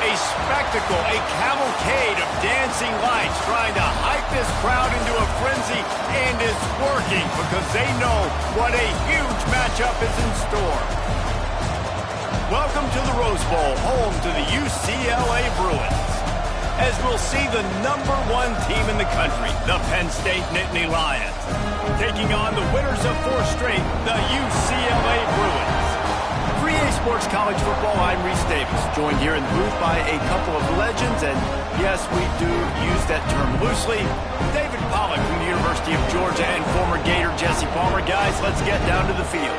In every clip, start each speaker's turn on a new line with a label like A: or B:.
A: A spectacle, a cavalcade of dancing lights trying to hype this crowd into a frenzy, and it's working because they know what a huge matchup is in store. Welcome to the Rose Bowl, home to the UCLA Bruins. As we'll see the #1 team in the country, the Penn State Nittany Lions, taking on the winners of 4 straight, the UCLA Bruins. 3A Sports College Football, I'm Reese Davis, joined here in the booth by a couple of legends, and yes, we do use that term loosely. David Pollack from the University of Georgia and former Gator Jesse Palmer. Guys, let's get down to the field.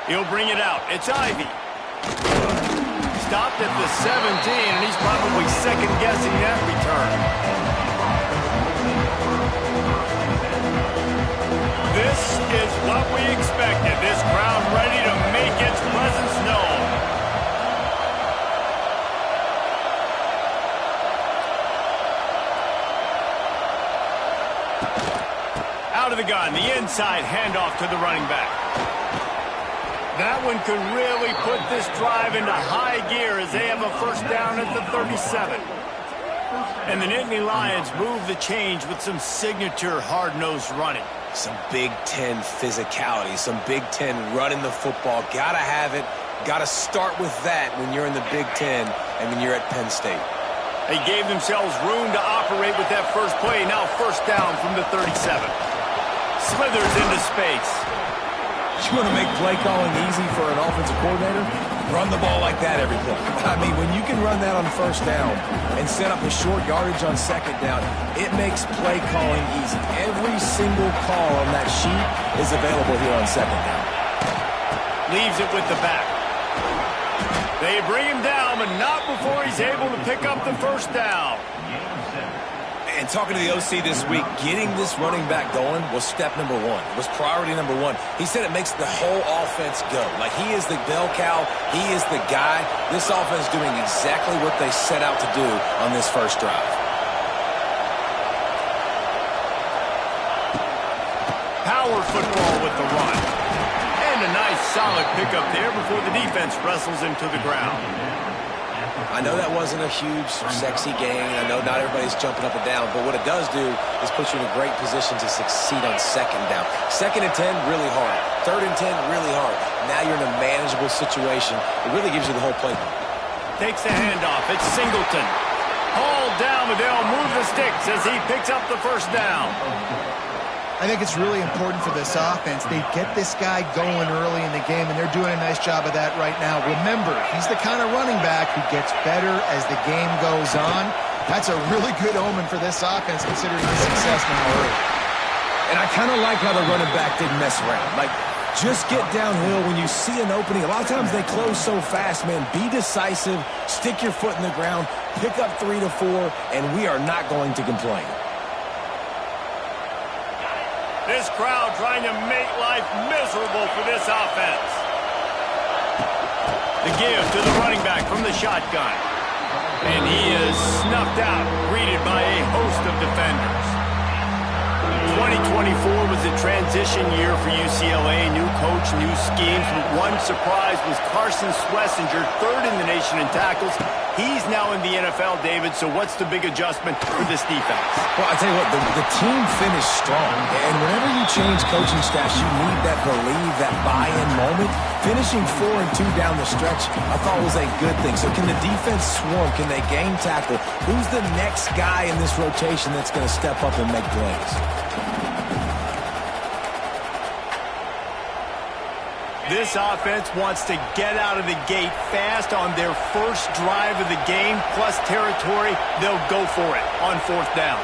A: He'll bring it out. It's Ivy. Stopped at the 17, and he's probably second-guessing that return. This is what we expected. This crowd ready to make its presence known. Out of the gun, the inside handoff to the running back. That one could really put this drive into high gear as they have a first down at the 37. And the Nittany Lions move the change with some signature hard-nosed running.
B: Some Big Ten physicality, some Big Ten running the football. Gotta have it. Gotta start with that when you're in the Big Ten and when you're at Penn State.
A: They gave themselves room to operate with that first play. Now first down from the 37. Slithers into space.
B: You want to make play calling easy for an offensive coordinator? Run the ball like that every play. I mean, when you can run that on first down and set up a short yardage on second down, it makes play calling easy. Every single call on that sheet is available here on second down.
A: Leaves it with the back. They bring him down, but not before he's able to pick up the first down.
B: And talking to the OC this week, getting this running back going was step #1, was priority #1. He said it makes the whole offense go. Like, he is the bell cow, he is the guy. This offense is doing exactly what they set out to do on this first drive.
A: Power football with the run. And a nice solid pickup there before the defense wrestles him to the ground.
B: I know that wasn't a huge or sexy gain. I know not everybody's jumping up and down, but what it does do is put you in a great position to succeed on second down. 2nd and 10, really hard. 3rd and 10, really hard. Now you're in a manageable situation. It really gives you the whole playbook.
A: Takes the handoff. It's Singleton. Hauled down, but they'll move the sticks as he picks up the first down.
C: I think it's really important for this offense. They get this guy going early in the game, and they're doing a nice job of that right now. Remember, he's the kind of running back who gets better as the game goes on. That's a really good omen for this offense, considering the success now early.
B: And I kind of like how the running back didn't mess around. Like, just get downhill when you see an opening. A lot of times they close so fast, man. Be decisive, stick your foot in the ground, pick up 3 to 4, and we are not going to complain.
A: This crowd trying to make life miserable for this offense. The give to the running back from the shotgun. And he is snuffed out, greeted by a host of defenders. 2024 was a transition year for UCLA. New coach, new schemes, but one surprise was Carson Schlesinger, 3rd in the nation in tackles. He's now in the NFL, David, so what's the big adjustment for this defense?
B: Well, I tell you what, the team finished strong. And whenever you change coaching staffs, you need that believe, that buy-in moment. Finishing 4-2 down the stretch, I thought was a good thing. So can the defense swarm? Can they game tackle? Who's the next guy in this rotation that's going to step up and make plays?
A: This offense wants to get out of the gate fast on their first drive of the game, plus territory. They'll go for it on 4th down.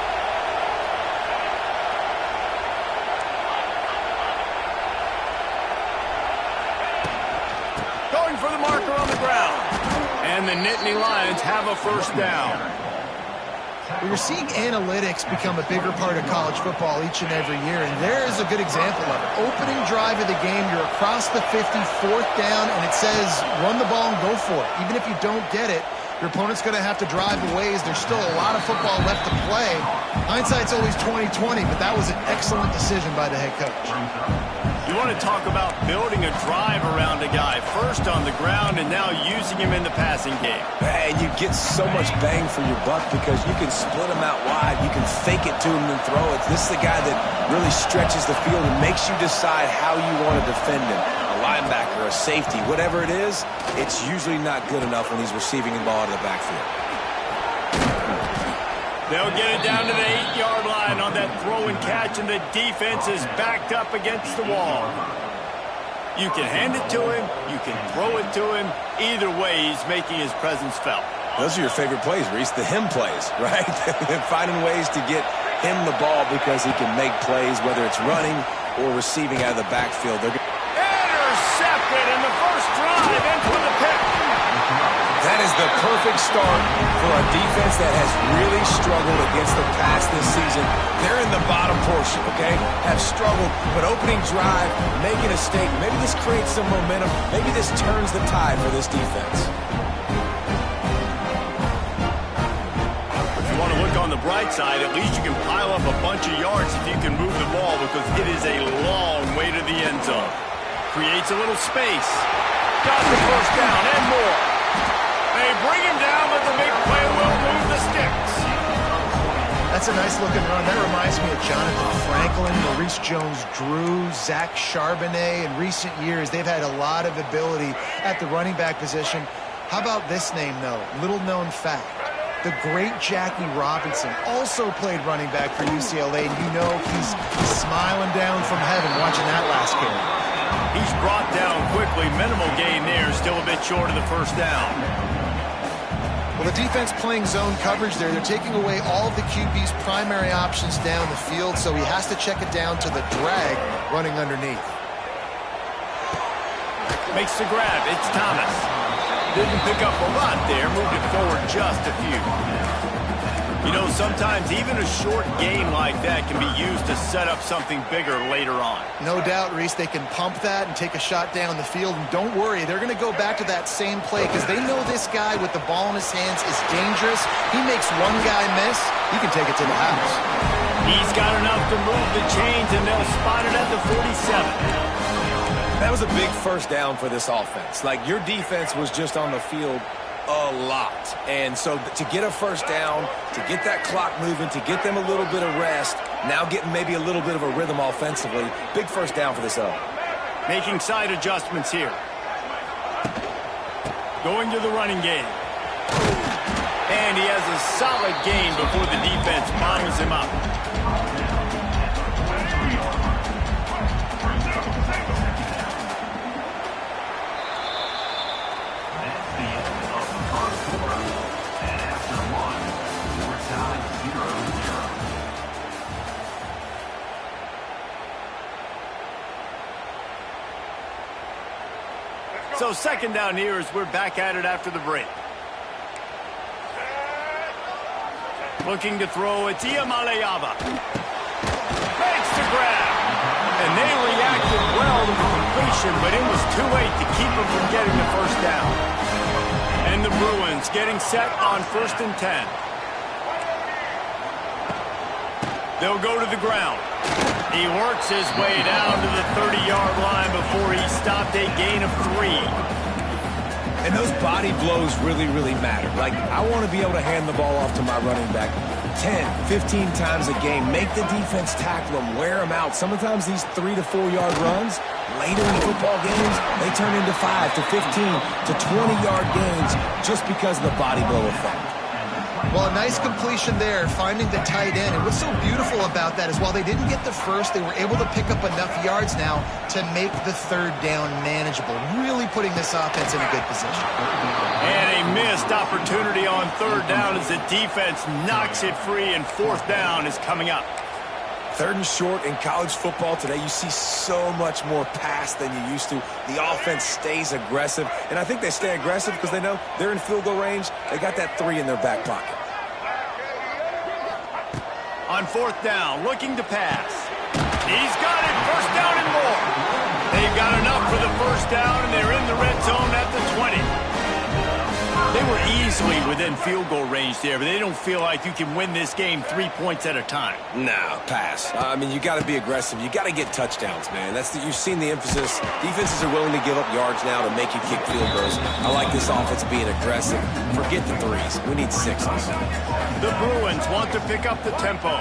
A: Going for the marker on the ground. And the Nittany Lions have a first down.
C: We're seeing analytics become a bigger part of college football each and every year, and there is a good example of it. Opening drive of the game, you're across the 50, fourth down, and it says run the ball and go for it. Even if you don't get it, your opponent's going to have to drive a ways. There's still a lot of football left to play. Hindsight's always 20/20, but that was an excellent decision by the head coach.
A: You want to talk about building a drive around a guy, first on the ground and now using him in the passing game.
B: And you get so much bang for your buck because you can split him out wide. You can fake it to him and throw it. This is the guy that really stretches the field and makes you decide how you want to defend him. A linebacker, a safety, whatever it is, it's usually not good enough when he's receiving the ball out of the backfield.
A: They'll get it down to the 8-yard line on that throw and catch, and the defense is backed up against the wall. You can hand it to him, you can throw it to him. Either way, he's making his presence felt.
B: Those are your favorite plays, Reese, the him plays, right? Finding ways to get him the ball because he can make plays, whether it's running or receiving out of the backfield. They're
A: intercepted in the first drive, in for the pick.
B: That is the perfect start for a defense that has really struggled against the pass this season. They're in the bottom portion, okay? Have struggled, but opening drive, making a statement. Maybe this creates some momentum. Maybe this turns the tide for this defense.
A: If you want to look on the bright side, at least you can pile up a bunch of yards if you can move the ball because it is a long way to the end zone. Creates a little space. Got the first down and more. They bring him down, but the big play will move the sticks.
C: That's a nice-looking run. That reminds me of Jonathan Franklin, Maurice Jones-Drew, Zach Charbonnet. In recent years, they've had a lot of ability at the running back position. How about this name, though? Little-known fact. The great Jackie Robinson also played running back for UCLA, and you know he's smiling down from heaven watching that last carry.
A: He's brought down quickly. Minimal gain there, still a bit short of the first down.
C: Well, the defense playing zone coverage there. They're taking away all of the QB's primary options down the field, so he has to check it down to the drag running underneath.
A: Makes the grab. It's Thomas. Didn't pick up a lot there. Moved it forward just a few. You know, sometimes even a short gain like that can be used to set up something bigger later on.
C: No doubt, Reese, they can pump that and take a shot down the field. And don't worry, they're going to go back to that same play because they know this guy with the ball in his hands is dangerous. He makes one guy miss, he can take it to the house.
A: He's got enough to move the chains, and they'll spot it at the 47.
B: That was a big first down for this offense. Like, your defense was just on the field a lot. And so to get a first down, to get that clock moving, to get them a little bit of rest, now getting maybe a little bit of a rhythm offensively, big first down for this up.
A: Making side adjustments here. Going to the running game. And he has a solid gain before the defense bottles him up. So second down here as we're back at it after the break. Looking to throw, it's Ncaa. Makes the grab. And they reacted well to the completion, but it was too late to keep them from getting the first down. And the Bruins getting set on 1st and 10. They'll go to the ground. He works his way down to the 30-yard line before he stopped a gain of 3.
B: And those body blows really, really matter. Like, I want to be able to hand the ball off to my running back 10, 15 times a game. Make the defense tackle them, wear them out. Sometimes these 3 to 4 yard runs, later in football games, they turn into 5 to 15 to 20-yard gains just because of the body blow effect.
C: Well, a nice completion there, finding the tight end. And what's so beautiful about that is while they didn't get the first, they were able to pick up enough yards now to make the third down manageable, really putting this offense in a good position.
A: And a missed opportunity on third down as the defense knocks it free, and 4th down is coming up.
B: 3rd and short in college football today, you see so much more pass than you used to. The offense stays aggressive, and I think they stay aggressive because they know they're in field goal range. They got that 3 in their back pocket.
A: On 4th down, looking to pass. He's got it, 1st down and more. They've got enough for the 1st down, and they're in the red zone at the 20. They were easily within field goal range there, but they don't feel like you can win this game 3 points at a time.
B: Nah, pass. I mean, you got to be aggressive. You got to get touchdowns, man. You've seen the emphasis. Defenses are willing to give up yards now to make you kick field goals. I like this offense being aggressive. Forget the 3s. We need 6s.
A: The Bruins want to pick up the tempo.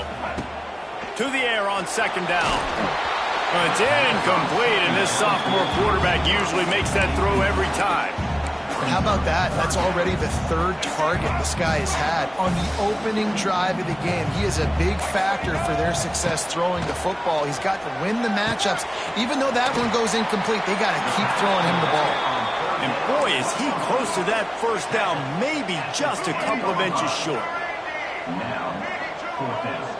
A: To the air on 2nd down. Well, it's incomplete, and this sophomore quarterback usually makes that throw every time.
C: And how about that? That's already the 3rd target this guy has had on the opening drive of the game. He is a big factor for their success throwing the football. He's got to win the matchups. Even though that one goes incomplete, they got to keep throwing him the ball.
A: And boy, is he close to that 1st down, maybe just a couple of inches short.
D: Now, 4th down.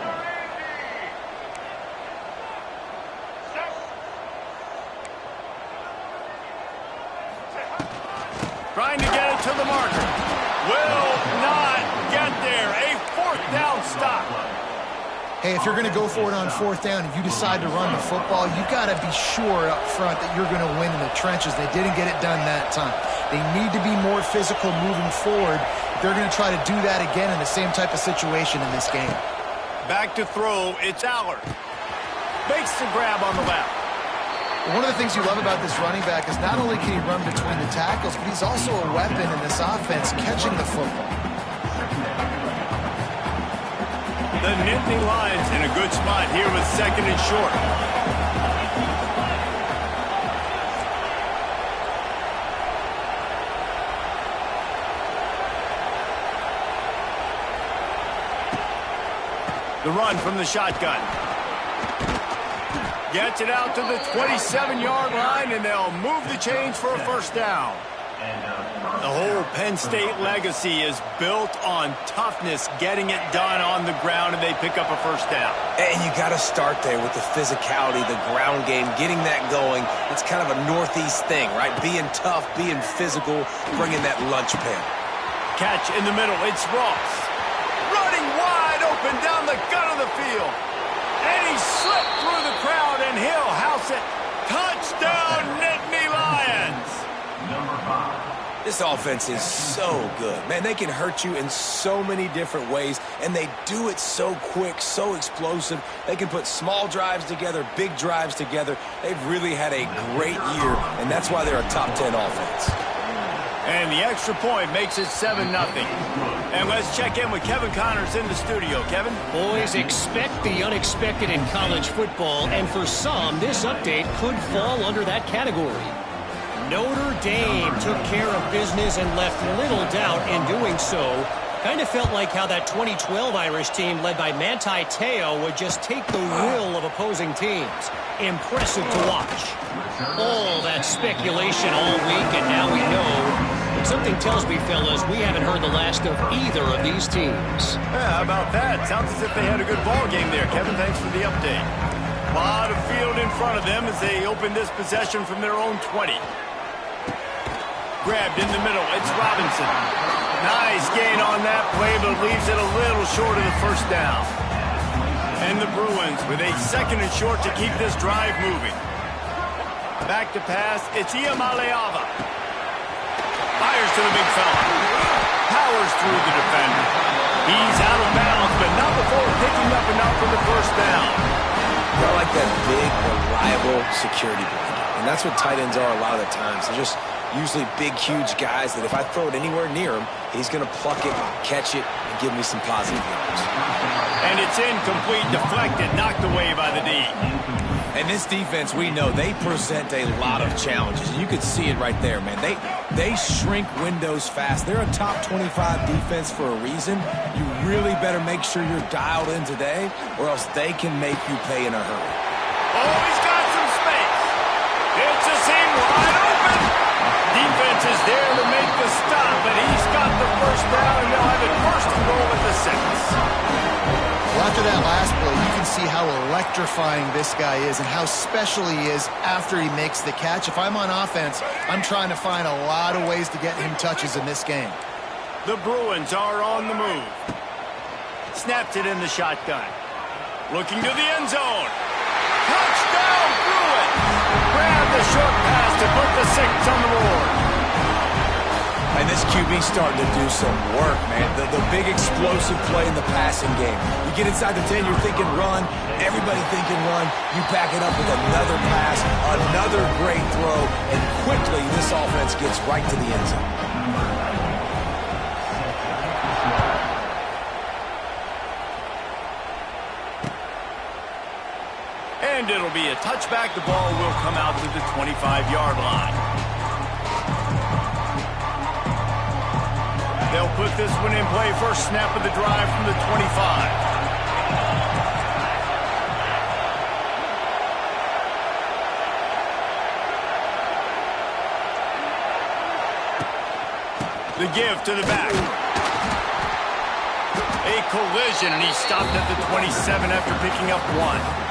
A: Trying to get it to the marker. Will not get there. A 4th down stop.
C: Hey, if you're going to go for it on 4th down and you decide to run the football, you got to be sure up front that you're going to win in the trenches. They didn't get it done that time. They need to be more physical moving forward. They're going to try to do that again in the same type of situation in this game.
A: Back to throw. It's Allard. Makes the grab on the left.
C: One of the things you love about this running back is not only can he run between the tackles, but he's also a weapon in this offense catching the football.
A: The Nittany Lions in a good spot here with 2nd and short. The run from the shotgun. Gets it out to the 27-yard line, and they'll move the chains for a 1st down. The whole Penn State legacy is built on toughness, getting it done on the ground, and they pick up a 1st down.
B: And you got to start there with the physicality, the ground game, getting that going. It's kind of a Northeast thing, right? Being tough, being physical, bringing that lunch pail.
A: Catch in the middle. It's Ross. Running wide open down the gut of the field. And he slipped through the crowd, and he'll house it. Touchdown, Nittany Lions!
D: Number 5.
B: This offense is so good. Man, they can hurt you in so many different ways, and they do it so quick, so explosive. They can put small drives together, big drives together. They've really had a great year, and that's why they're a top 10 offense.
A: And the extra point makes it 7-0. And let's check in with Kevin Connors in the studio. Kevin?
E: Boys, expect the unexpected in college football, and for some, this update could fall under that category. Notre Dame took care of business and left little doubt in doing so. Kind of felt like how that 2012 Irish team led by Manti Te'o would just take the will of opposing teams. Impressive to watch. All that speculation all week, and now we know. Something tells me, fellas, we haven't heard the last of either of these teams.
A: Yeah, how about that? Sounds as if they had a good ball game there. Kevin, thanks for the update. A lot of field in front of them as they open this possession from their own 20. Grabbed in the middle. It's Robinson. Nice gain on that play, but leaves it a little short of the 1st down. And the Bruins with a 2nd and short to keep this drive moving. Back to pass. It's Iamaleava. Fires to the big fella. Powers through the defender. He's out of bounds, but not before picking up enough for the 1st down.
B: I like that big, reliable security blanket. And that's what tight ends are a lot of the times. They're just usually big, huge guys that if I throw it anywhere near him, he's going to pluck it, catch it, and give me some positive yards.
A: And it's incomplete, deflected, knocked away by the D.
B: And this defense, we know, they present a lot of challenges. You could see it right there, man. They shrink windows fast. They're a top 25 defense for a reason. You really better make sure you're dialed in today, or else they can make you pay in a hurry.
A: Oh, he's got some space. It's a seam wide open. Defense is there to make the stop, but he's got the 1st down, and they'll have it 1st and goal at the 6.
C: Well, after that last play, you can see how electrifying this guy is and how special he is after he makes the catch. If I'm on offense, I'm trying to find a lot of ways to get him touches in this game.
A: The Bruins are on the move. Snapped it in the shotgun. Looking to the end zone. Touchdown, Bruins! Grab the short pass to put the 6 on the board.
B: And this QB's starting to do some work, man. The big explosive play in the passing game. You get inside the 10, you're thinking run. Everybody thinking run. You back it up with another pass, another great throw, and quickly this offense gets right to the end zone.
A: And it'll be a touchback. The ball will come out to the 25-yard line. They'll put this one in play. First snap of the drive from the 25. The give to the back. A collision, and he stopped at the 27 after picking up 1.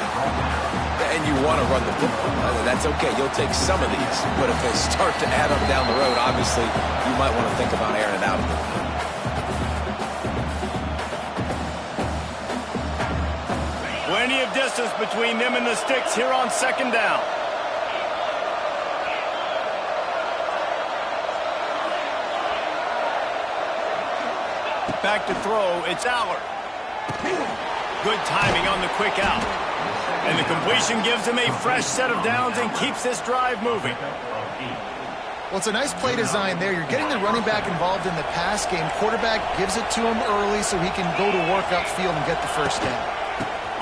B: And you want to run the football. That's okay. You'll take some of these. But if they start to add up down the road, obviously, you might want to think about airing it out a bit.
A: Plenty of distance between them and the sticks here on second down. Back to throw. It's Allard. Good timing on the quick out. And the completion gives him a fresh set of downs and keeps this drive moving.
C: Well, it's a nice play design there. You're getting the running back involved in the pass game. Quarterback gives it to him early so he can go to work upfield and get the first down.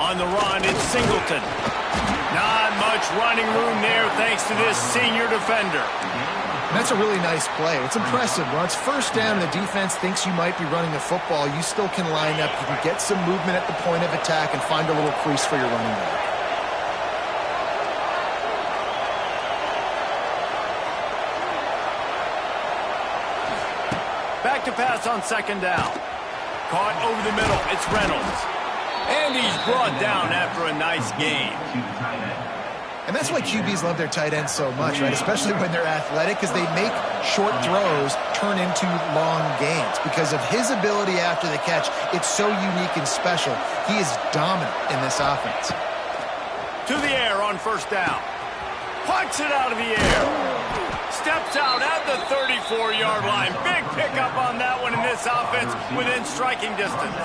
A: On the run, it's Singleton. Not much running room there thanks to this senior defender.
C: And that's a really nice play. It's impressive. When it's first down and the defense thinks you might be running the football, you still can line up. You can get some movement at the point of attack and find a little crease for your running back.
A: Back to pass on second down. Caught over the middle. It's Reynolds. And he's brought down after a nice gain.
C: And that's why QBs love their tight ends so much, right? Especially when they're athletic, because they make short throws turn into long gains. Because of his ability after the catch, it's so unique and special. He is dominant in this offense.
A: To the air on first down. Punts it out of the air. Steps out at the 34-yard line. Big pickup on that one in this offense within striking distance.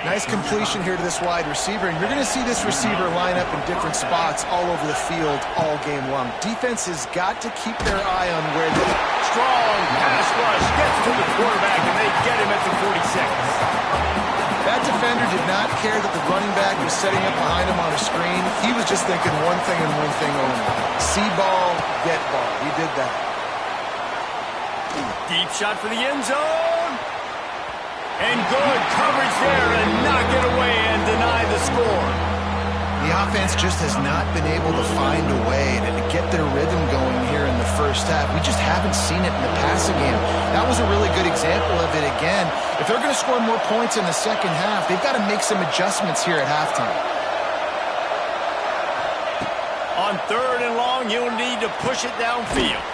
C: Nice completion here to this wide receiver, and you're going to see this receiver line up in different spots all over the field all game long. Defense has got to keep their eye on where the
A: strong pass rush gets to the quarterback, and they get him at the 46.
C: That defender did not care that the running back was setting up behind him on a screen. He was just thinking one thing and one thing only. See ball, get ball. He did that.
A: Deep shot for the end zone. And good coverage there and knock it away and deny the score.
C: The offense just has not been able to find a way to get their rhythm going here in the first half. We just haven't seen it in the passing game. That was a really good example of it again. If they're going to score more points in the second half, they've got to make some adjustments here at halftime.
A: On third and long, you'll need to push it downfield.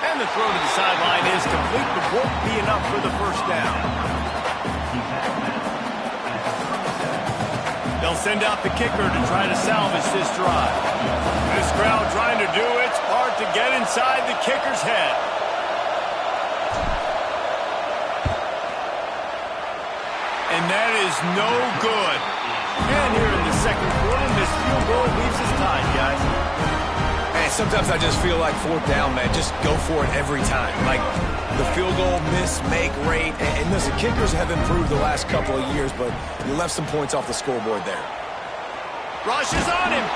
A: And the throw to the sideline is complete, but won't be enough for the first down. They'll send out the kicker to try to salvage this drive. This crowd trying to do its part to get inside the kicker's head. And that is no good. And here in the second quarter, this field goal leaves us tied, guys.
B: Man, sometimes I just feel like fourth down, man. Just go for it every time. Like the field goal, miss, make, rate. And listen, kickers have improved the last couple of years, but you left some points off the scoreboard there.
A: Rush is on him.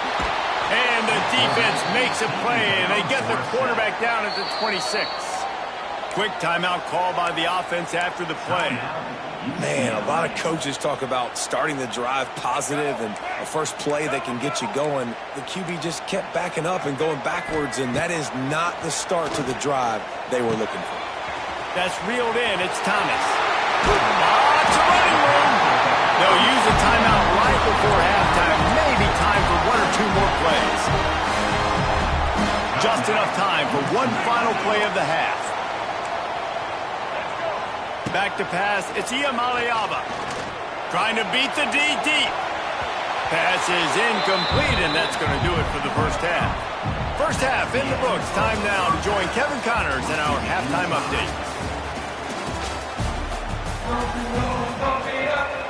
A: And the defense makes a play, and they get the quarterback down at the 26. Quick timeout call by the offense after the play.
B: Man, a lot of coaches talk about starting the drive positive and a first play that can get you going. The QB just kept backing up and going backwards, and that is not the start to the drive they were looking for.
A: That's reeled in. It's Thomas. Lots of running room. They'll use a timeout right before halftime. Maybe time for one or two more plays. Just enough time for one final play of the half. Back to pass. It's Ncaa. Trying to beat the D deep. Pass is incomplete, and that's going to do it for the first half. First half in the books. Time now to join Kevin Connors in our halftime update.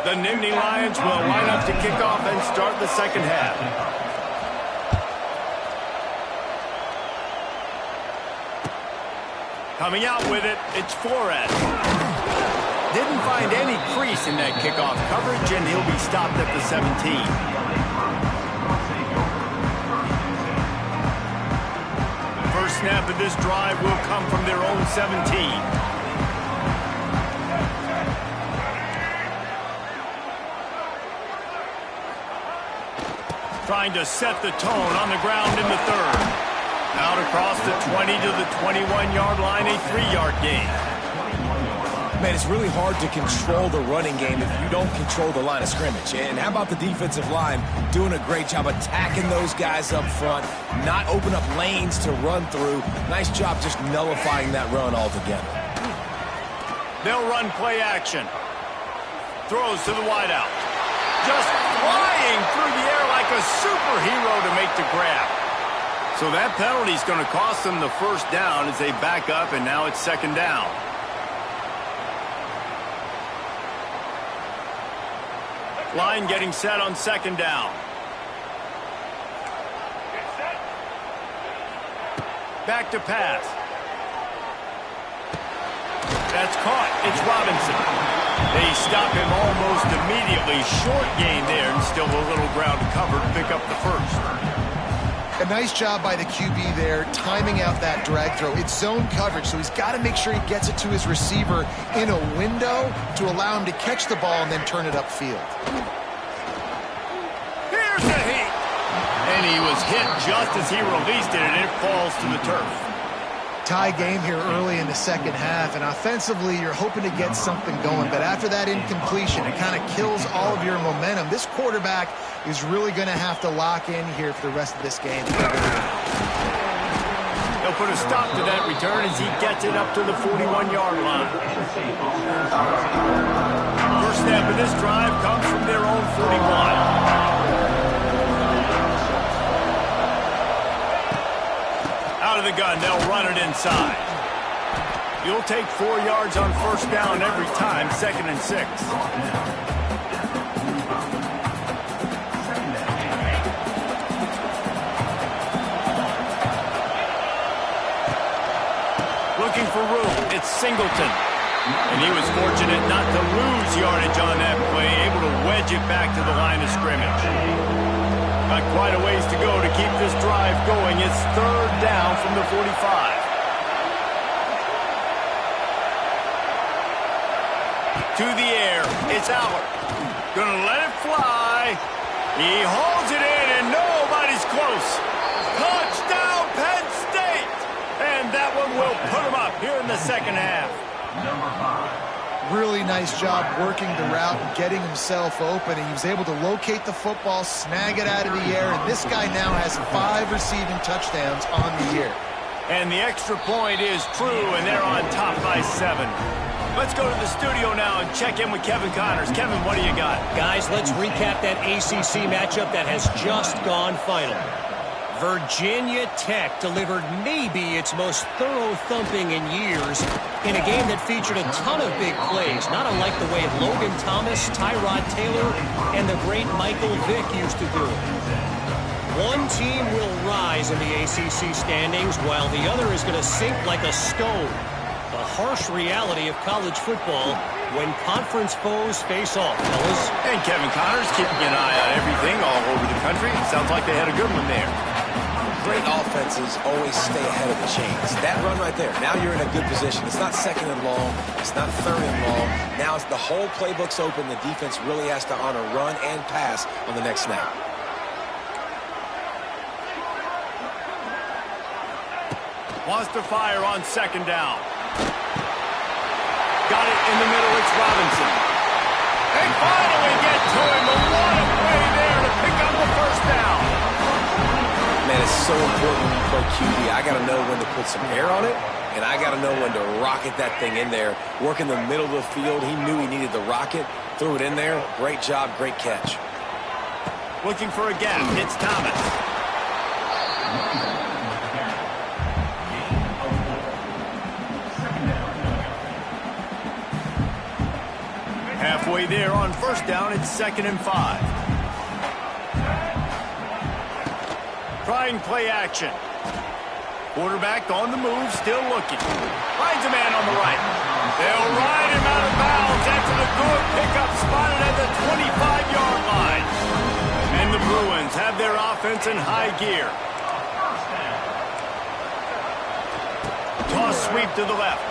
A: The Nittany Lions will line up to kick off and start the second half. Coming out with it, it's Flores. Didn't find any crease in that kickoff coverage, and he'll be stopped at the 17. First snap of this drive will come from their own 17. Trying to set the tone on the ground in the third. Out across the 20 to the 21-yard line, a 3-yard gain.
B: Man, it's really hard to control the running game if you don't control the line of scrimmage. And how about the defensive line doing a great job attacking those guys up front, not open up lanes to run through. Nice job just nullifying that run altogether.
A: They'll run play action. Throws to the wideout. Just flying through the air like a superhero to make the grab. So that penalty is going to cost them the first down as they back up, and now it's second down. Line getting set on second down. Back to pass. That's caught. It's Robinson. They stop him almost immediately. Short gain there, and still a little ground to cover to pick up the first.
C: A nice job by the QB there, timing out that drag throw. It's zone coverage, so he's got to make sure he gets it to his receiver in a window to allow him to catch the ball and then turn it upfield.
A: Here's the heat. And he was hit just as he released it, and it falls to the turf.
C: Tie game here early in the second half, and offensively you're hoping to get something going, but after that incompletion it kind of kills all of your momentum. This quarterback is really going to have to lock in here for the rest of this game.
A: They'll put a stop to that return as he gets it up to the 41-yard line. First snap of this drive comes from their own 41. Out of the gun, they'll run it inside. You'll take 4 yards on first down every time, 2nd and 6. Looking for room, it's Singleton. And he was fortunate not to lose yardage on that play, able to wedge it back to the line of scrimmage. Got quite a ways to go to keep this drive going. It's third down from the 45. To the air. It's Allard. Gonna let it fly. He holds it in, and nobody's close. Touchdown, Penn State! And that one will put him up here in the second half.
D: Number 5.
C: Really nice job working the route and getting himself open, and he was able to locate the football, snag it out of the air, and this guy now has 5 receiving touchdowns on the year.
A: And the extra point is true, and they're on top by 7. Let's go to the studio now and check in with Kevin Connors. Kevin, what do you got?
E: Guys, let's recap that ACC matchup that has just gone final. Virginia Tech delivered maybe its most thorough thumping in years in a game that featured a ton of big plays, not unlike the way Logan Thomas, Tyrod Taylor, and the great Michael Vick used to do it. One team will rise in the ACC standings while the other is going to sink like a stone. The harsh reality of college football when conference foes face off, fellas.
A: And Kevin Connors keeping an eye on everything all over the country. Sounds like they had a good one there.
B: Great offenses always stay ahead of the chains. That run right there, now you're in a good position. It's not 2nd and long. It's not 3rd and long. Now it's the whole playbook's open. The defense really has to honor run and pass on the next snap.
A: Wants to fire on second down. Got it in the middle. It's Robinson. They finally get to him. A lot of play there to pick up the first down.
B: Man, it's so important when you play QB. I got to know when to put some air on it, and I got to know when to rocket that thing in there. Work in the middle of the field. He knew he needed the rocket. Threw it in there. Great job, great catch.
A: Looking for a gap. It's Thomas. Halfway there on first down, it's 2nd and 5. Trying play action. Quarterback on the move, still looking. Finds a man on the right. They'll ride him out of bounds after the good pickup spotted at the 25-yard line. And the Bruins have their offense in high gear. Toss sweep to the left.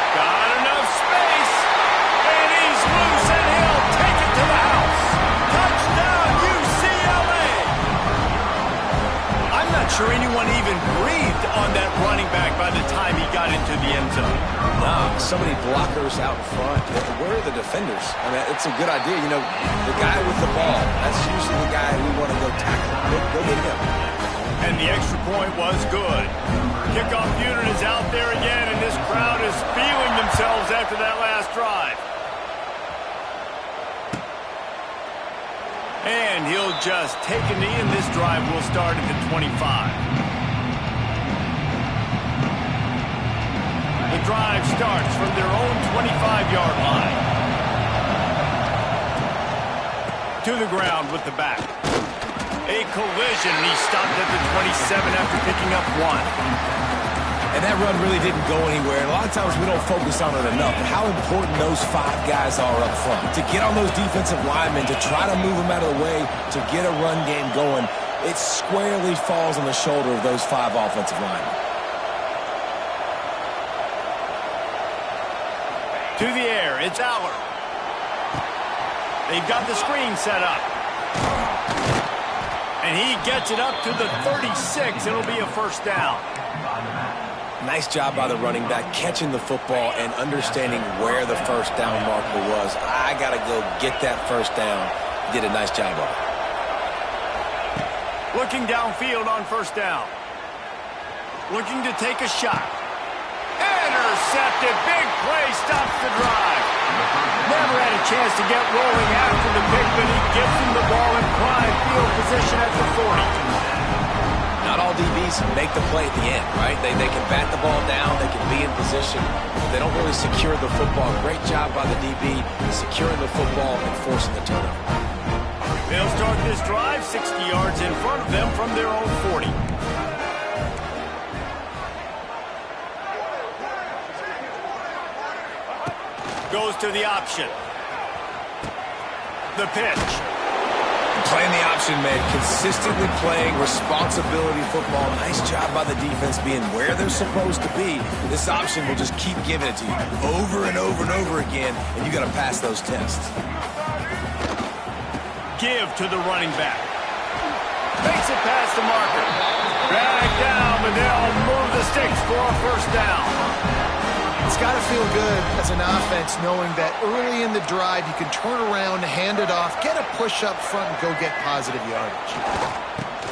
A: Got enough space. And he's loose, and he'll take it to the house. Touchdown, UCLA. I'm not sure anyone even breathed on that running back by the time he got into the end zone.
B: Nah, so many blockers out front. Where are the defenders? I mean, it's a good idea. You know, the guy with the ball, that's usually the guy we want to go tackle. Go get him.
A: And the extra point was good. Kickoff unit is out there again, and this crowd is feeling themselves after that last drive. And he'll just take a knee, and this drive will start at the 25. The drive starts from their own 25-yard line. To the ground with the back. A collision, and he stopped at the 27 after picking up 1.
B: And that run really didn't go anywhere. And a lot of times we don't focus on it enough. But how important those 5 guys are up front. To get on those defensive linemen, to try to move them out of the way, to get a run game going, it squarely falls on the shoulder of those 5 offensive linemen.
A: To the air, it's Aller. They've got the screen set up. And he gets it up to the 36. It'll be a first down.
B: Nice job by the running back, catching the football and understanding where the first down marker was. I got to go get that first down. He did a nice job of it.
A: Looking downfield on first down. Looking to take a shot. Intercepted. Big play stops the drive. Never had a chance to get rolling after the pick, but he gives him the ball in prime field position at the 40.
B: Not all DBs make the play at the end, right? They can bat the ball down, they can be in position, but they don't really secure the football. Great job by the DB securing the football and forcing the turnover.
A: They'll start this drive 60 yards in front of them from their own 40. Goes to the option. The pitch.
B: Playing the option, man. Consistently playing responsibility football. Nice job by the defense being where they're supposed to be. This option will just keep giving it to you over and over and over again, and you got to pass those tests.
A: Give to the running back. Makes it past the marker. Back down, but they'll move the sticks for a first down.
C: It's got to feel good as an offense knowing that early in the drive you can turn around, hand it off, get a push up front, and go get positive yardage.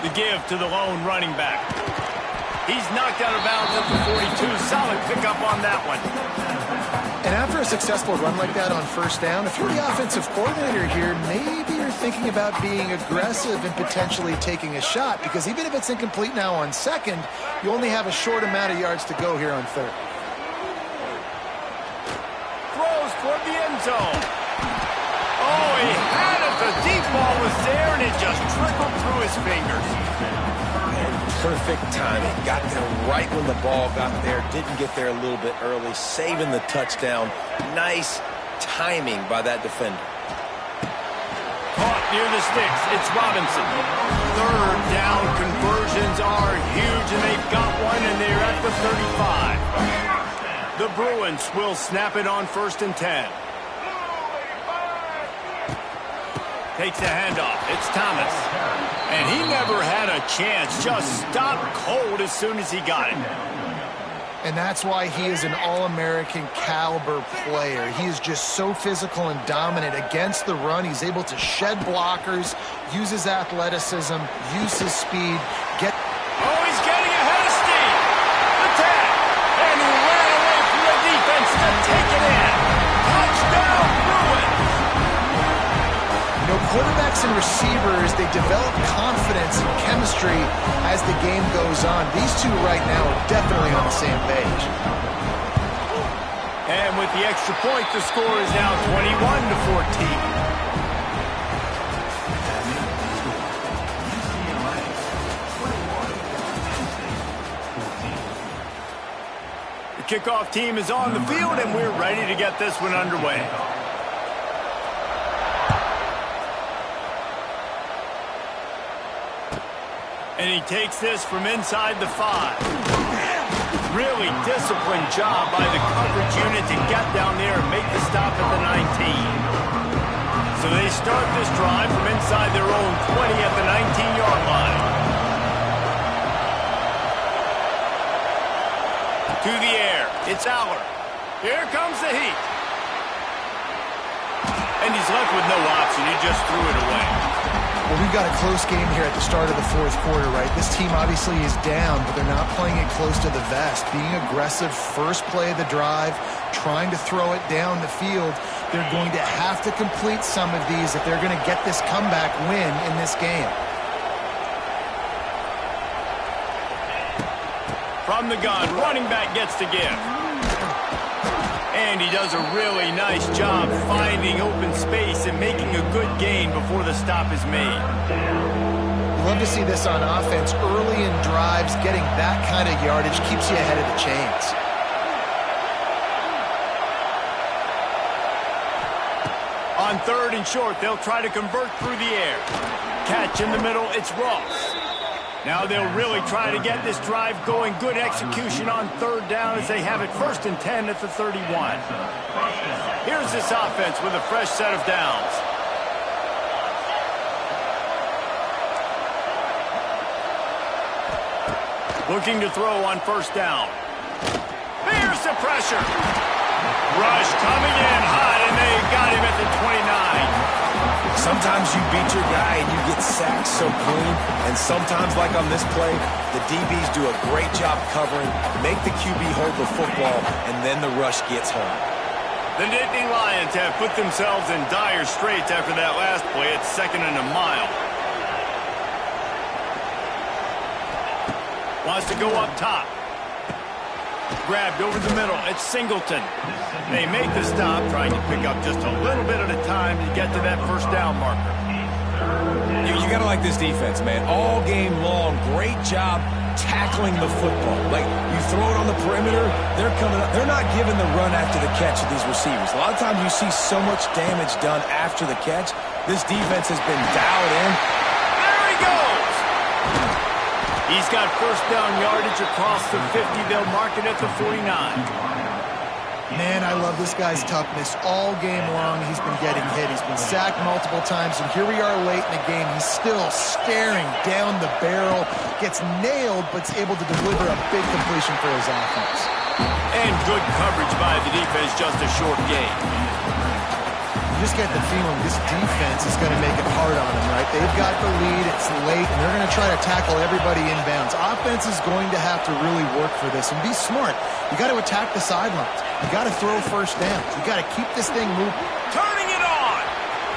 A: The give to the lone running back. He's knocked out of bounds at the 42. Solid pickup on that one.
C: And after a successful run like that on first down, if you're the offensive coordinator here, maybe you're thinking about being aggressive and potentially taking a shot, because even if it's incomplete now on second, you only have a short amount of yards to go here on third.
A: Toward the end zone. Oh, he had it. The deep ball was there, and it just trickled through his fingers.
B: And perfect timing. Got there right when the ball got there. Didn't get there a little bit early. Saving the touchdown. Nice timing by that defender.
A: Caught near the sticks. It's Robinson. Third down conversions are huge, and they've got one, and they're at the 35. The Bruins will snap it on 1st and 10. Takes the handoff. It's Thomas. And he never had a chance. Just stopped cold as soon as he got it.
C: And that's why he is an All-American caliber player. He is just so physical and dominant against the run. He's able to shed blockers, use his athleticism, use his speed.
A: Oh, he's getting ahead of steam. Attack. And he ran away from the defense to take it in. Touchdown, Bruins.
C: You know, quarterbacks and receivers, they develop confidence and chemistry as the game goes on. These two right now are definitely on the same page.
A: And with the extra point, the score is now 21-14. Kickoff team is on the field, and we're ready to get this one underway. And he takes this from inside the 5. Really disciplined job by the coverage unit to get down there and make the stop at the 19. So they start this drive from inside their own 20 at the 19-yard line. To the air, it's Aller. Here comes the heat. And he's left with no option. He just threw it away.
C: Well, we've got a close game here at the start of the fourth quarter, right? This team obviously is down, but they're not playing it close to the vest. Being aggressive, first play of the drive, trying to throw it down the field. They're going to have to complete some of these if they're going to get this comeback win in this game.
A: From the gun, running back gets to give. And he does a really nice job finding open space and making a good gain before the stop is made.
C: Love to see this on offense. Early in drives, getting that kind of yardage keeps you ahead of the chains.
A: On 3rd and short, they'll try to convert through the air. Catch in the middle, it's Ross. Now they'll really try to get this drive going. Good execution on 3rd down as they have it 1st and 10 at the 31. Here's this offense with a fresh set of downs. Looking to throw on 1st down. Here's the pressure. Rush coming in hot, and they got him at the 29.
B: Sometimes you beat your guy and you get sacked so clean, and sometimes, like on this play, the DBs do a great job covering, make the QB hold the football, and then the rush gets home.
A: The Nittany Lions have put themselves in dire straits after that last play. It's 2nd and a mile. Wants to go up top. Grabbed over the middle. It's Singleton. They make the stop, trying to pick up just a little bit at a time to get to that 1st down marker.
B: You got to like this defense, man. All game long, great job tackling the football. Like, you throw it on the perimeter, they're coming up. They're not giving the run after the catch of these receivers. A lot of times you see so much damage done after the catch. This defense has been dialed in.
A: There he goes! He's got 1st down yardage across the 50. They'll mark it at the 49.
C: Man, I love this guy's toughness. All game long, he's been getting hit. He's been sacked multiple times, and here we are late in the game. He's still staring down the barrel, gets nailed, but's able to deliver a big completion for his offense.
A: And good coverage by the defense, just a short gain.
C: You just get the feeling this defense is going to make it hard on them, right? They've got the lead, it's late, and they're going to try to tackle everybody inbounds. Offense is going to have to really work for this and be smart. You got to attack the sidelines. You got to throw 1st down. You got to keep this thing moving.
A: Turning it on.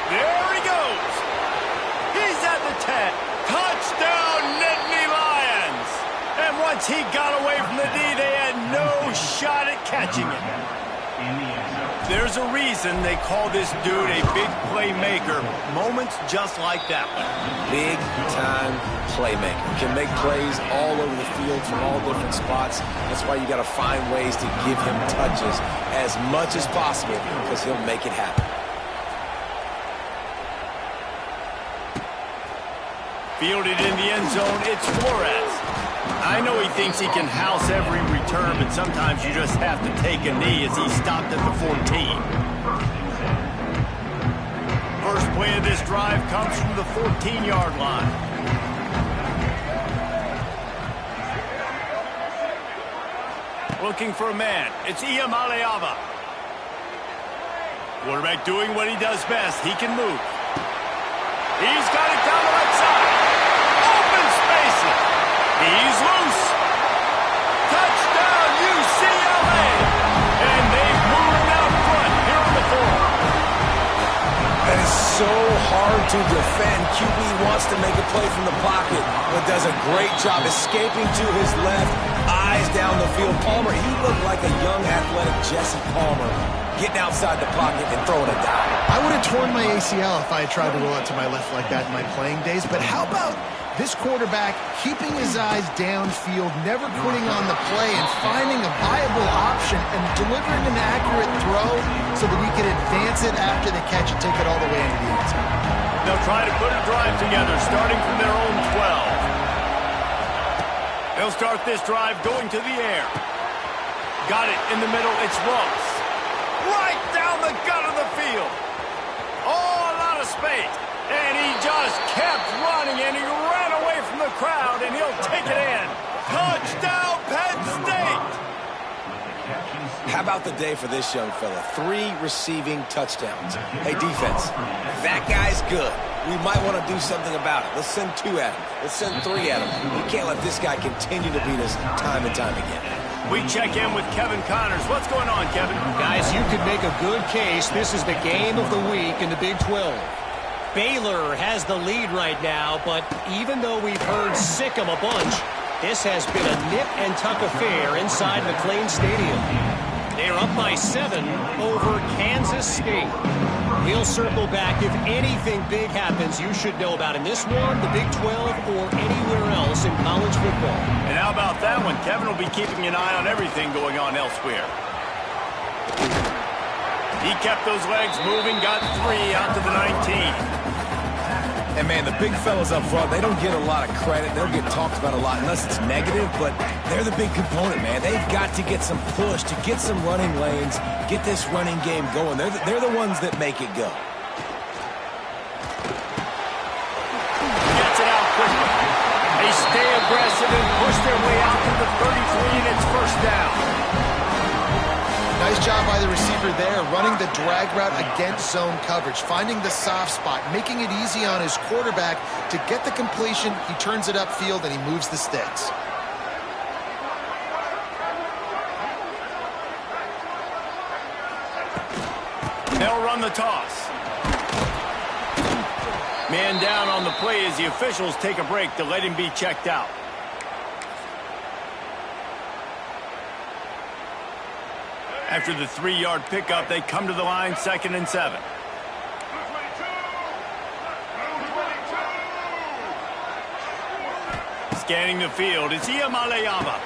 A: There he goes. He's at the 10. Touchdown, Nittany Lions. And once he got away from the D, they had no shot at catching it. There's a reason they call this dude a big playmaker. Moments just like that one.
B: Big-time playmaker. Can make plays all over the field from all different spots. That's why you got to find ways to give him touches as much as possible, because he'll make it happen.
A: Fielded in the end zone, it's Flores. I know he thinks he can house every return, but sometimes you just have to take a knee as he stopped at the 14. First play of this drive comes from the 14-yard line. looking for a man. It's Ncaa. Quarterback doing what he does best. He can move. He's got it down the right side. Open spaces. He's loose. Touchdown, UCLA. And they've moved out front here on the floor.
B: That is so hard to defend. QB wants to make a play from the pocket, but does a great job escaping to his left, eyes down the field. Palmer, he looked like a young athletic Jesse Palmer, getting outside the pocket and throwing a dime.
C: I would have torn my ACL if I had tried to roll it to my left like that in my playing days, but how about this quarterback keeping his eyes downfield, never quitting on the play, and finding a viable option and delivering an accurate throw so that he can advance it after the catch and take it all the way into the end zone.
A: They'll try to put a drive together, starting from their own 12. They'll start this drive going to the air. Got it in the middle. It's Ross. Right down the gut of the field. Oh, a lot of space. And he just kept running, and he ran away from the crowd, and he'll take it in. Touchdown, Penn State!
B: How about the day for this young fella? 3 receiving touchdowns. Hey, defense, that guy's good. We might want to do something about it. Let's send 2 at him. Let's send 3 at him. We can't let this guy continue to beat us time and time again.
A: We check in with Kevin Connors. What's going on, Kevin?
E: Guys, you could make a good case. This is the game of the week in the Big 12. Baylor has the lead right now, but even though we've heard sick 'em a bunch, this has been a nip-and-tuck affair inside McLean Stadium. They're up by 7 over Kansas State. We'll circle back if anything big happens you should know about in this one, the Big 12, or anywhere else in college football.
A: And how about that one? Kevin will be keeping an eye on everything going on elsewhere. He kept those legs moving, got 3 out to the 19.
B: And, man, the big fellas up front, they don't get a lot of credit. They don't get talked about a lot unless it's negative, but they're the big component, man. They've got to get some push, to get some running lanes, get this running game going. They're the ones that make it go.
A: Gets it out quickly. They stay aggressive and push their way out to the 33, and it's first down.
C: Nice job by the receiver there, running the drag route against zone coverage, finding the soft spot, making it easy on his quarterback to get the completion. He turns it upfield, and he moves the sticks.
A: They'll run the toss. Man down on the play as the officials take a break to let him be checked out. After the 3-yard pickup, they come to the line, 2nd and 7. Scanning the field, it's Ncaa.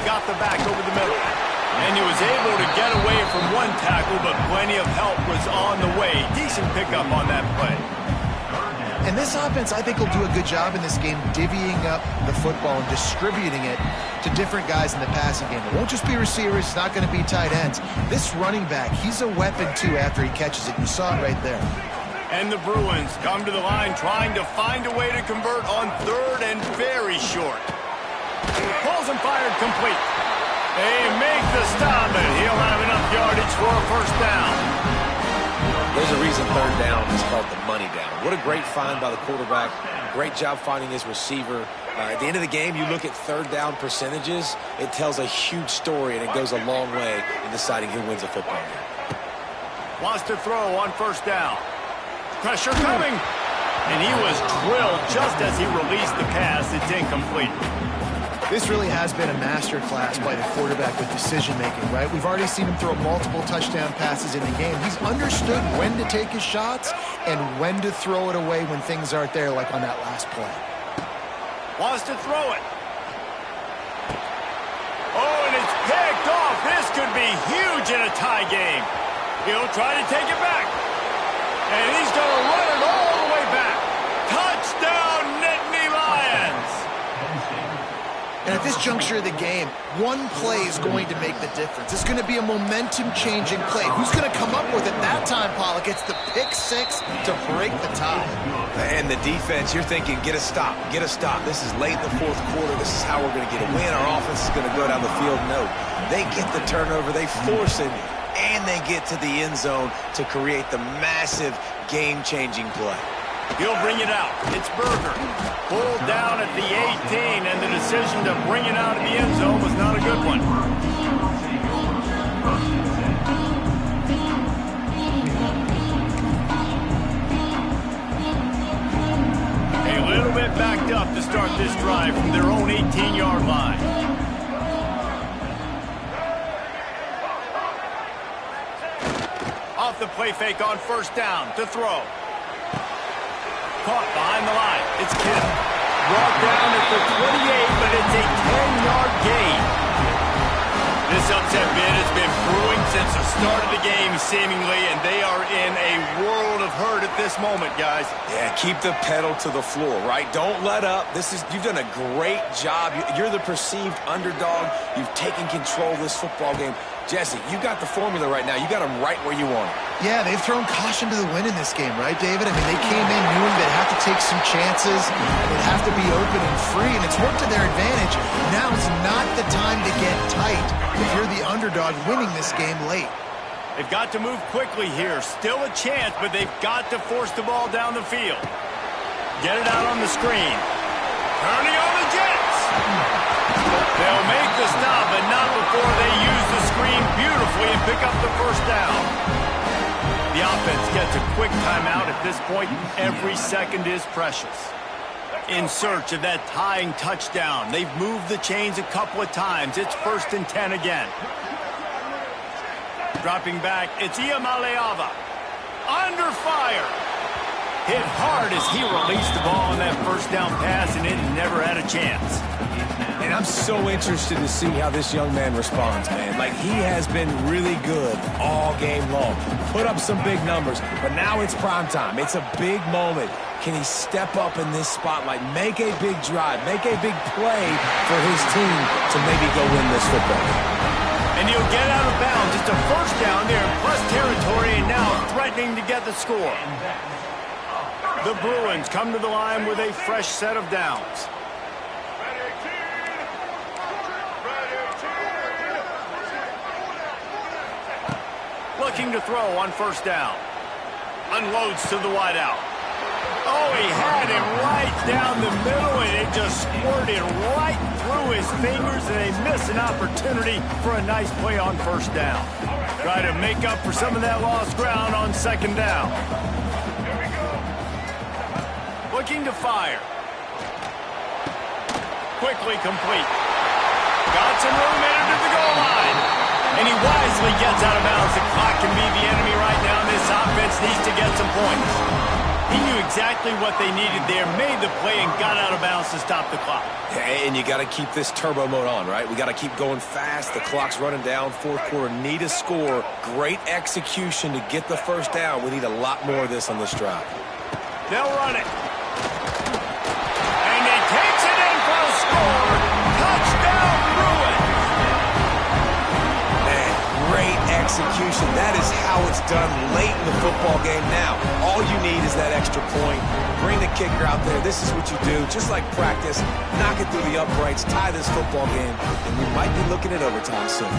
A: Got the back over the middle. And he was able to get away from one tackle, but plenty of help was on the way. Decent pickup on that play.
C: And this offense, I think, will do a good job in this game divvying up the football and distributing it to different guys in the passing game. It won't just be receivers. It's not going to be tight ends. This running back, he's a weapon, too, after he catches it. You saw it right there.
A: And the Bruins come to the line trying to find a way to convert on 3rd and very short. Pulls and fired complete. They make the stop, and he'll have enough yardage for a first down.
B: There's a reason 3rd down is called the money down. What a great find by the quarterback. Great job finding his receiver. At the end of the game, you look at 3rd down percentages. It tells a huge story, and it goes a long way in deciding who wins a football game.
A: Wants to throw on 1st down. Pressure coming. And he was drilled just as he released the pass. It's incomplete.
C: This really has been a masterclass by the quarterback with decision-making, right? We've already seen him throw multiple touchdown passes in the game. He's understood when to take his shots and when to throw it away when things aren't there, like on that last play.
A: Wants to throw it. Oh, and it's picked off. This could be huge in a tie game. He'll try to take it back. And he's going to run it all the way back. Touchdown, Nittany Lions.
C: And at this juncture of the game, one play is going to make the difference. It's going to be a momentum-changing play. Who's going to come up with it that time, Pollock? It's the pick six to break the tie.
B: And the defense, you're thinking, get a stop, get a stop. This is late in the fourth quarter. This is how we're going to get a win. Our offense is going to go down the field. No, they get the turnover, they force it, and they get to the end zone to create the massive game-changing play.
A: He'll bring it out. It's Berger. Pulled down at the 18, and the decision to bring it out of the end zone was not a good one. A little bit backed up to start this drive from their own 18-yard line. Off the play fake on first down to throw. Caught behind the line. It's Kittle. Brought down at the 28, but it's a 10-yard gain. This upset bid has been brewing since the start of the game, seemingly, and they are in a world of hurt at this moment, guys.
B: Yeah, keep the pedal to the floor, right? Don't let up. You've done a great job. You're the perceived underdog. You've taken control of this football game. Jesse, you got the formula right now. You got them right where you want them.
C: Yeah, they've thrown caution to the wind in this game, right, David? I mean, they came in knowing they'd have to take some chances, they'd have to be open and free, and it's worked to their advantage. Now is not the time to get tight if you're the underdog winning this game late.
A: They've got to move quickly here. Still a chance, but they've got to force the ball down the field. Get it out on the screen. Turning on the Jets. They'll make the stop, but not before they use the screen beautifully and pick up the first down. The offense gets a quick timeout at this point. Every second is precious. In search of that tying touchdown. They've moved the chains a couple of times. It's 1st and 10 again. Dropping back, it's Iamaleava. Under fire. Hit hard as he released the ball on that first down pass, and it never had a chance.
B: And I'm so interested to see how this young man responds, man. Like, he has been really good all game long. Put up some big numbers, but now it's prime time. It's a big moment. Can he step up in this spotlight, make a big drive, make a big play for his team to maybe go win this football game?
A: And he'll get out of bounds. It's a first down there in plus territory, and now threatening to get the score. The Bruins come to the line with a fresh set of downs. Looking to throw on first down. Unloads to the wideout. Oh, he had it right down the middle, and it just squirted right through his fingers, and they miss an opportunity for a nice play on first down. Try to make up for some of that lost ground on second down. Looking to fire. Quickly complete. Got some room into the goal line. And he wisely gets out of bounds. The clock can be the enemy right now. This offense needs to get some points. He knew exactly what they needed there, made the play, and got out of bounds to stop the clock.
B: And you got to keep this turbo mode on, right? We got to keep going fast. The clock's running down. Fourth quarter, need a score. Great execution to get the first down. We need a lot more of this on this drive.
A: They'll run it. And he takes it in for a score. Touchdown, Bruins.
B: Man, great execution. That is how it's done late in the football game now. All you need is that extra point. Bring the kicker out there. This is what you do. Just like practice, knock it through the uprights, tie this football game, and we might be looking at overtime soon.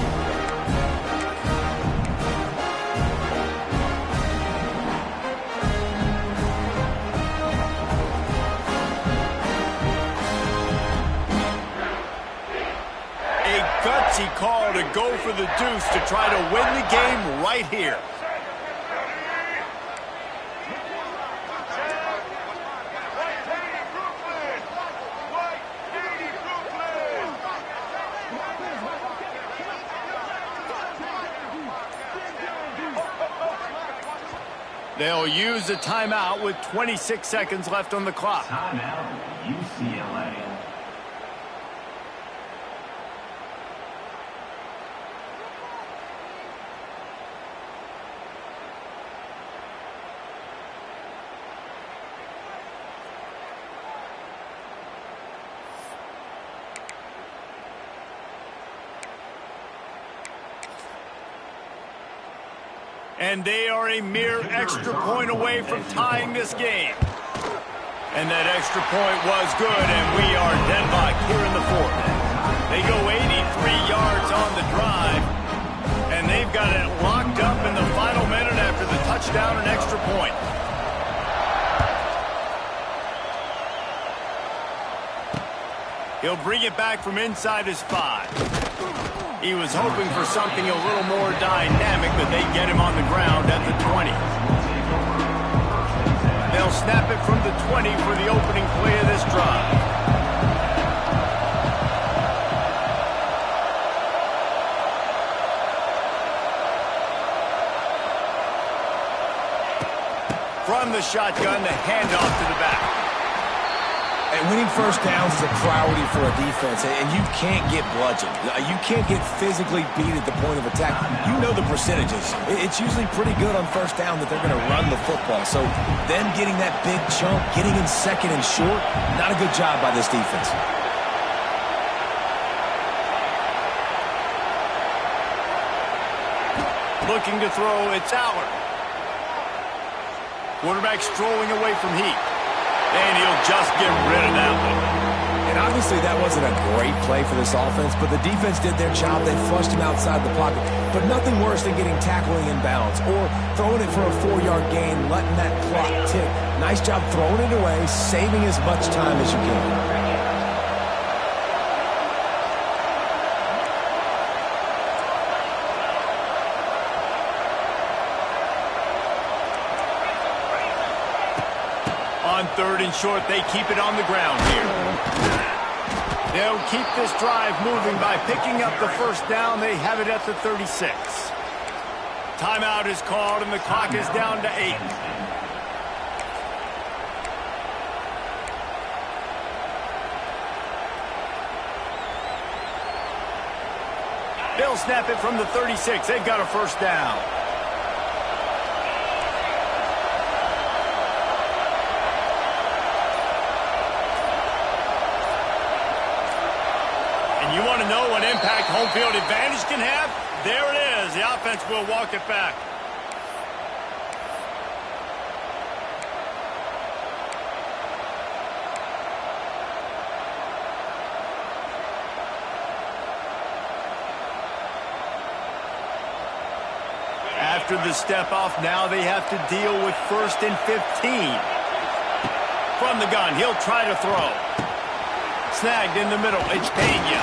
A: Gutsy call to go for the deuce to try to win the game right here. They'll use a timeout with 26 seconds left on the clock.
D: Timeout, UCLA.
A: And they are a mere extra point away from tying this game. And that extra point was good, and we are deadlocked here in the fourth. They go 83 yards on the drive, and they've got it locked up in the final minute after the touchdown and extra point. He'll bring it back from inside his 5. He was hoping for something a little more dynamic, but they get him on the ground at the 20. They'll snap it from the 20 for the opening play of this drive. From the shotgun, the handoff to the back.
B: And winning first downs is a priority for a defense, and you can't get bludgeoned. You can't get physically beat at the point of attack. You know the percentages. It's usually pretty good on first down that they're going to run the football. So them getting that big chunk, getting in second and short, not a good job by this defense.
A: Looking to throw, it's Allard. Quarterback strolling away from heat. And he'll just get rid of that one.
B: And obviously that wasn't a great play for this offense, but the defense did their job. They flushed him outside the pocket. But nothing worse than getting tackling in bounds or throwing it for a 4-yard gain, letting that clock tick. Nice job throwing it away, saving as much time as you can.
A: On 3rd and short, they keep it on the ground here. They'll keep this drive moving by picking up the first down. They have it at the 36. Timeout is called, and the clock is down to 8. They'll snap it from the 36. They've got a first down. You want to know what impact home field advantage can have? There it is. The offense will walk it back. After the step off, now they have to deal with 1st and 15. From the gun, he'll try to throw. Snagged in the middle, it's Pena.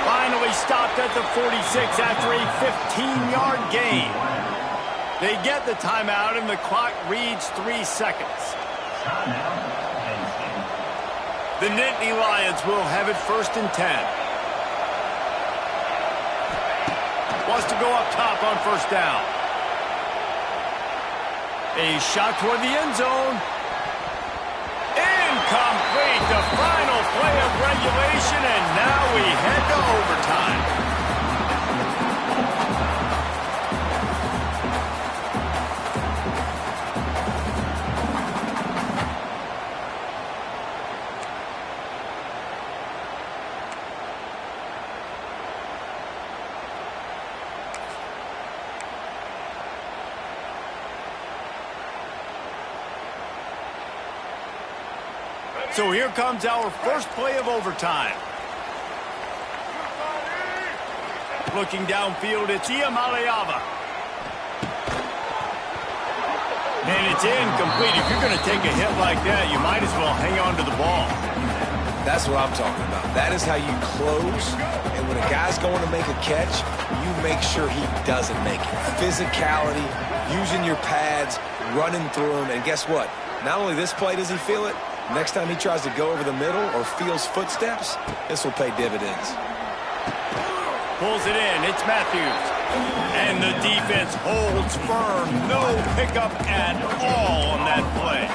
A: Finally stopped at the 46 after a 15-yard gain. They get the timeout, and the clock reads 3 seconds. The Nittany Lions will have it 1st and 10. Wants to go up top on first down. A shot toward the end zone. Incomplete, the final play of regulation, and now we head to overtime. So here comes our first play of overtime. Looking downfield, it's Ncaa. And it's incomplete. If you're going to take a hit like that, you might as well hang on to the ball.
B: That's what I'm talking about. That is how you close. And when a guy's going to make a catch, you make sure he doesn't make it. Physicality, using your pads, running through him. And guess what? Not only this play does he feel it, next time he tries to go over the middle or feels footsteps, this will pay dividends.
A: Pulls it in. It's Matthews. And the defense holds firm. No pickup at all on that play.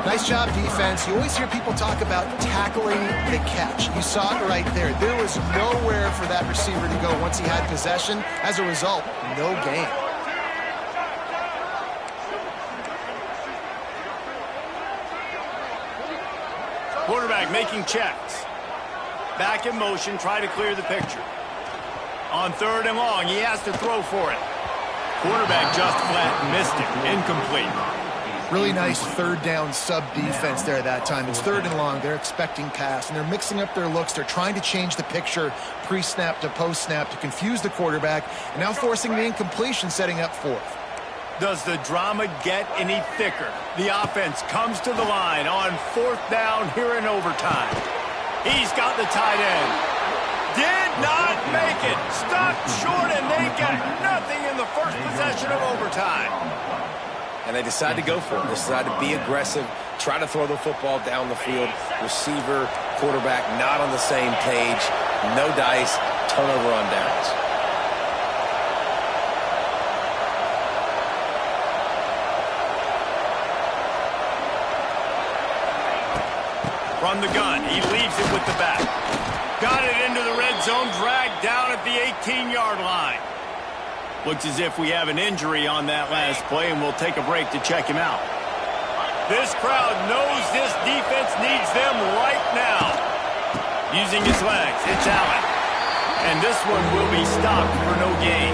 C: Nice job, defense. You always hear people talk about tackling the catch. You saw it right there. There was nowhere for that receiver to go once he had possession. As a result, no gain.
A: Quarterback making checks. Back in motion, try to clear the picture. On 3rd and long, he has to throw for it. Quarterback just flat missed it. Incomplete.
C: Really nice third down sub defense there that time. It's 3rd and long. They're expecting pass, and they're mixing up their looks. They're trying to change the picture pre-snap to post-snap to confuse the quarterback, and now forcing the incompletion, setting up 4th.
A: Does the drama get any thicker? The offense comes to the line on 4th down here in overtime. He's got the tight end. Did not make it. Stopped short, and they got nothing in the first possession of overtime.
B: And they decide to go for it. They decide to be aggressive, try to throw the football down the field. Receiver, quarterback, not on the same page. No dice, turnover on downs.
A: From the gun, he leaves it with the back. Got it into the red zone, dragged down at the 18-yard line. Looks as if we have an injury on that last play, and we'll take a break to check him out. This crowd knows this defense needs them right now. Using his legs, it's Allen. And this one will be stopped for no gain.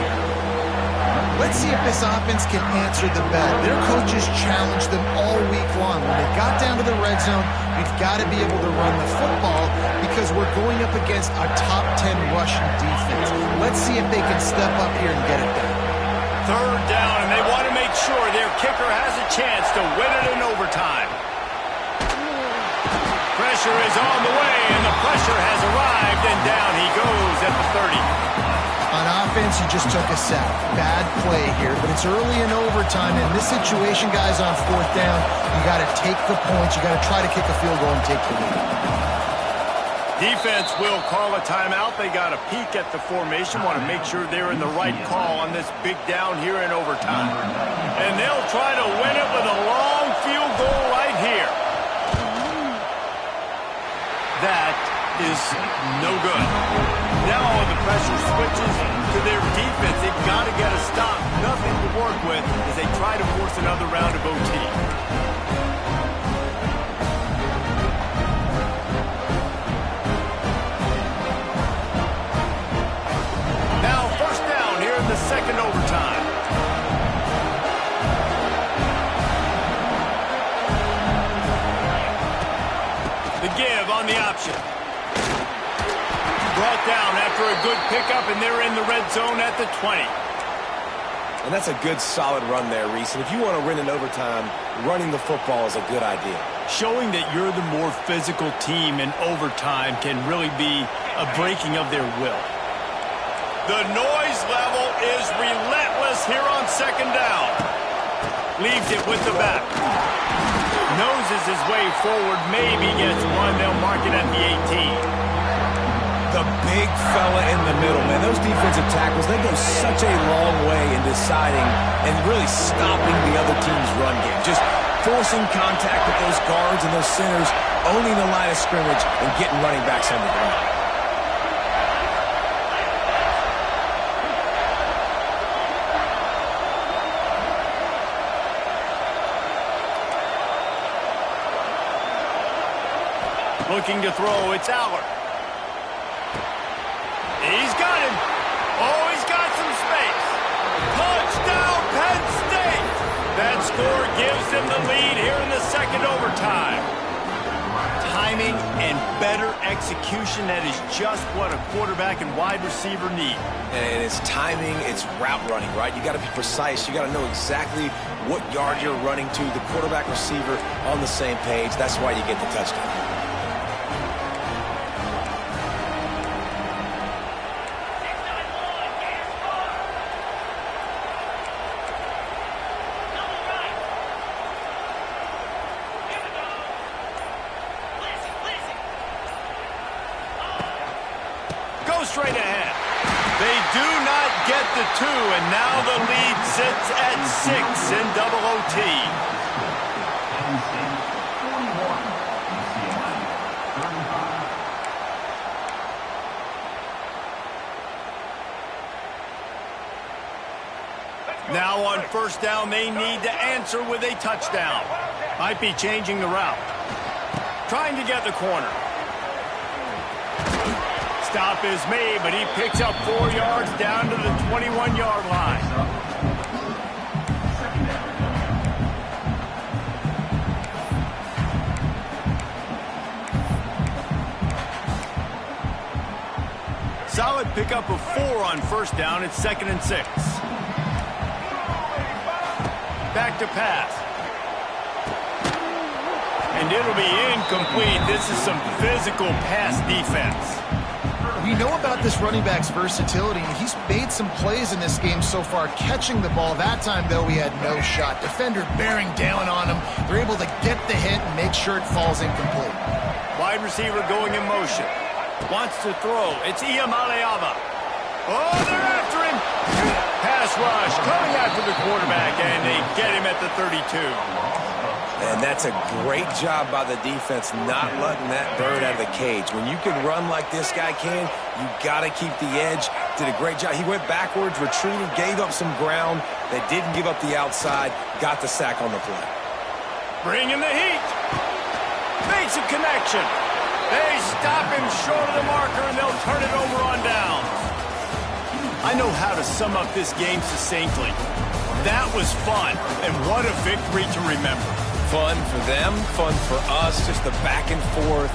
C: Let's see if this offense can answer the bell. Their coaches challenged them all week long. When they got down to the red zone, we've got to be able to run the football because we're going up against a top 10 rushing defense. Let's see if they can step up here and get it done.
A: 3rd down, and they want to make sure their kicker has a chance to win it in overtime. Pressure is on the way, and the pressure has arrived, and down he goes at the 30.
C: On offense, you just took a sack. Bad play here, but it's early in overtime. In this situation, guys, on 4th down, you got to take the points. You got to try to kick a field goal and take the lead.
A: Defense will call a timeout. They got a peek at the formation, want to make sure they're in the right call on this big down here in overtime. And they'll try to win it with a long field goal right here. That is no good. Now the pressure switches to their defense. They've got to get a stop. Nothing to work with as they try to force another round of OT. Now 1st down here in the 2nd overtime. The give on the option. Brought down after a good pickup, and they're in the red zone at the 20.
B: And that's a good, solid run there, Reese. And if you want to win in overtime, running the football is a good idea.
A: Showing that you're the more physical team in overtime can really be a breaking of their will. The noise level is relentless here on 2nd down. Leaves it with the back. Noses his way forward, maybe gets one. They'll mark it at the 18.
B: The big fella in the middle, man. Those defensive tackles, they go such a long way in deciding and really stopping the other team's run game. Just forcing contact with those guards and those centers, owning the line of scrimmage, and getting running backs on the ground.
A: Looking to throw, it's Aller. He's got him. Oh, he's got some space. Touchdown, Penn State. That score gives them the lead here in the 2nd overtime. Timing and better execution, that is just what a quarterback and wide receiver need.
B: And it's timing, it's route running, right? You got to be precise. You got to know exactly what yard you're running to. The quarterback, receiver on the same page. That's why you get the touchdown.
A: Straight ahead. They do not get the 2, and now the lead sits at 6 in double OT. Now on 1st down, they need to answer with a touchdown. Might be changing the route. Trying to get the corner. Stop is made, but he picks up 4 yards down to the 21-yard line. solid pickup of 4 on first down. It's 2nd and 6. Back to pass. And it'll be incomplete. This is some physical pass defense.
C: We know about this running back's versatility, and he's made some plays in this game so far, catching the ball. That time, though, he had no shot. Defender bearing down on him. They're able to get the hit and make sure it falls incomplete.
A: Wide receiver going in motion. Wants to throw. It's Ncaa. Oh, they're after him. Pass rush coming after the quarterback, and they get him at the 32.
B: And that's a great job by the defense not letting that bird out of the cage. When you can run like this guy can, you got to keep the edge. Did a great job. He went backwards, retreated, gave up some ground. They didn't give up the outside, got the sack on the play.
A: Bringing the heat. Makes a connection. They stop him short of the marker, and they'll turn it over on downs. I know how to sum up this game succinctly. That was fun, and what a victory to remember.
B: Fun for them, fun for us, just the back and forth,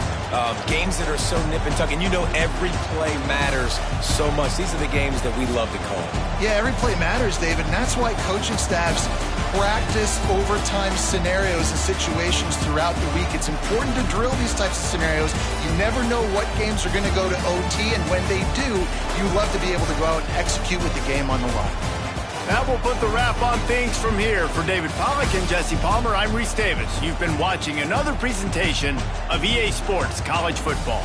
B: games that are so nip and tuck. And you know every play matters so much. These are the games that we love to call.
C: Yeah, every play matters, David, and that's why coaching staffs practice overtime scenarios and situations throughout the week. It's important to drill these types of scenarios. You never know what games are going to go to OT, and when they do, you love to be able to go out and execute with the game on the line.
A: That will put the wrap on things from here. For David Pollack and Jesse Palmer, I'm Reese Davis. You've been watching another presentation of EA Sports College Football.